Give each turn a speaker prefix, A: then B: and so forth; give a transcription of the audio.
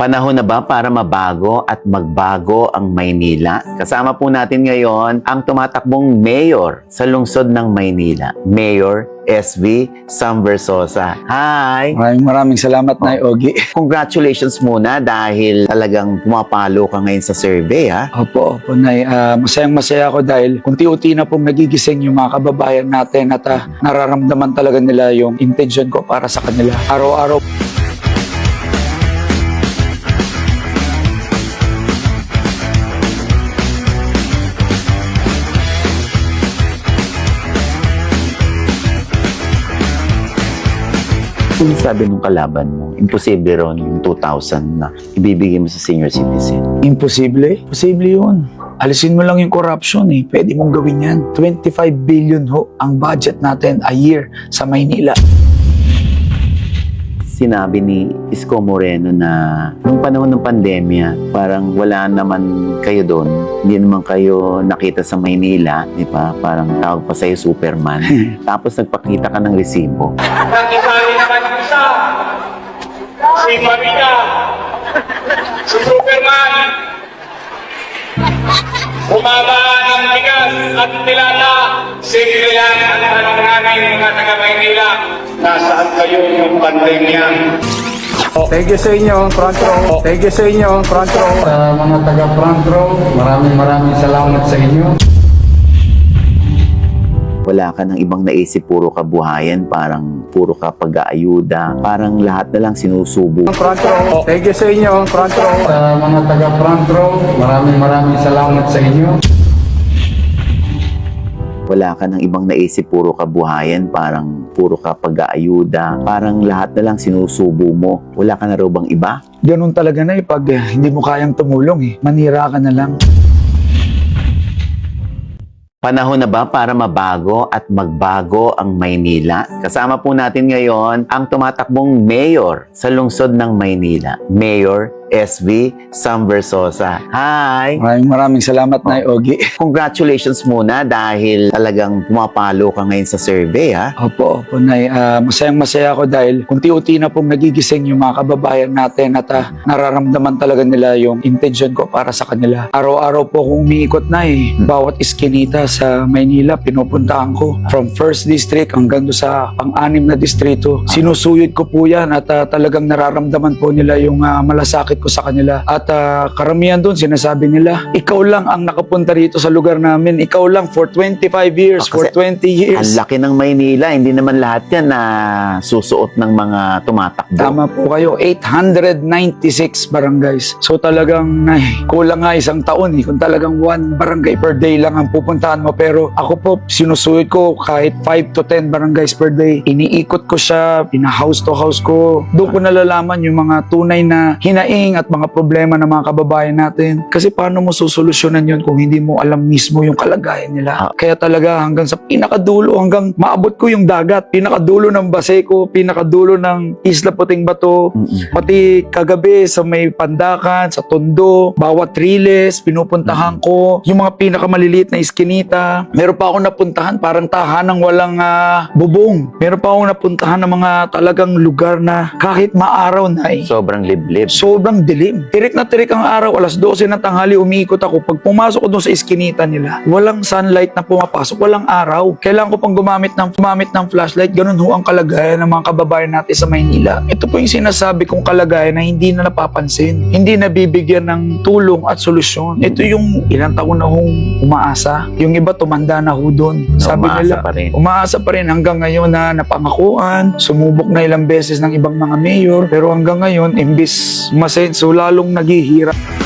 A: Panahon na ba para mabago at magbago ang Maynila? Kasama po natin ngayon ang tumatakbong mayor sa lungsod ng Maynila, Mayor SV Sam Versosa. Hi!
B: Maraming salamat, Nay Ogie.
A: Congratulations muna dahil talagang pumapalo ka ngayon sa survey, ha?
B: Opo, Nay. Masayang-masaya ako dahil unti-unti na pong nagigising yung mga kababayan natin at nararamdaman talaga nila yung intention ko para sa kanila. Araw-araw.
A: Kung sabi ng kalaban mo, imposible ron yung 2,000 na ibibigay mo sa senior citizen.
B: Imposible? Posible yun. Alisin mo lang yung corruption eh. Pwede mong gawin yan. 25 billion ho ang budget natin a year sa Maynila.
A: Sinabi ni Isko Moreno na nung panahon ng pandemya, parang wala naman kayo doon. Hindi naman kayo nakita sa Maynila, di ba? Parang tawag pa sa'yo Superman. Tapos nagpakita ka ng resibo.
C: Nakisali naman yung isa. Si Maria. Si Superman. Bumaba ng bigas at nilata. Sige lang ang tanong namin mga taga-Maynila. Nasaan kayo yung pandemya?
D: Thank you sa inyo, front row. Thank you sa inyo, front row. Mga taga front row, maraming salamat sa inyo.
A: Wala ka ng ibang naisip, puro kabuhayan, parang puro ka pag-aayuda, parang lahat na lang sinusubo.
D: Front row. Thank you sa inyo, front row. Mga taga front row, maraming salamat sa inyo.
A: Wala ka ng ibang naisip, puro kabuhayan, parang puro ka pag-aayuda, parang lahat na lang sinusubo mo. Wala ka na raw bang iba?
B: Ganun talaga na pag hindi mo kayang tumulong manira ka na lang.
A: Panahon na ba para mabago at magbago ang Maynila? Kasama po natin ngayon ang tumatakbong mayor sa lungsod ng Maynila, Mayor SV Sam Versosa. Hi!
B: Maraming salamat, Nay Ogie.
A: Congratulations muna dahil talagang pumapalo ka ngayon sa survey, ha?
B: Opo, Nay. Masayang-masaya ako dahil unti-unti na pong nagigising yung mga kababayan natin at nararamdaman talaga nila yung intention ko para sa kanila. Araw-araw po akong umiikot na Bawat iskinita sa Maynila, pinupuntahan ko. From 1st District hanggang sa pang-anim na distrito. Sinusuyod ko po yan at talagang nararamdaman po nila yung malasakit ko sa kanila. At karamihan doon, sinasabi nila, ikaw lang ang nakapunta rito sa lugar namin. Ikaw lang for 25 years, for 20 years.
A: Ang laki ng Maynila, hindi naman lahat yan na susuot ng mga tumatakbo.
B: Tama po kayo, 896 barangays. So talagang kulang nga isang taon kung talagang one barangay per day lang ang pupuntahan mo. Pero ako po, sinusuyod ko kahit 5 to 10 barangays per day. Iniikot ko siya, pina-house to house ko. Doon ko nalalaman yung mga tunay na hinaing at mga problema ng mga kababayan natin. Kasi paano mo susolusyonan yun kung hindi mo alam mismo yung kalagayan nila? Kaya talaga hanggang sa pinakadulo, hanggang maabot ko yung dagat, pinakadulo ng Baseco, pinakadulo ng Isla Puting Bato, pati kagabi sa may Pandakan, sa Tondo, bawat Riles, pinupuntahan ko. Yung mga pinakamaliliit na iskinita. Meron pa akong napuntahan parang tahanang walang bubong. Meron pa akong napuntahan ng mga talagang lugar na kahit maaraw na
A: Sobrang liblib.
B: sobrang dilim. Tirik na tirik ang araw, alas 12 ng tanghali umiikot ako. Pag pumasok ko doon sa iskinita nila, walang sunlight na pumapasok, walang araw. Kailangan ko pang gumamit ng flashlight. Ganun ho ang kalagayan ng mga kababayan natin sa Maynila. Ito po yung sinasabi kong kalagayan na hindi na napapansin. Hindi nabibigyan ng tulong at solusyon. Ito yung ilang taon na hong umaasa. Yung iba tumanda na ho doon. Sabi nila, umaasa pa rin hanggang ngayon na napangakuan. Sumubok na ilang beses ng ibang mga mayor. Pero hanggang ngayon, imbis masenso, lalong naghihirap.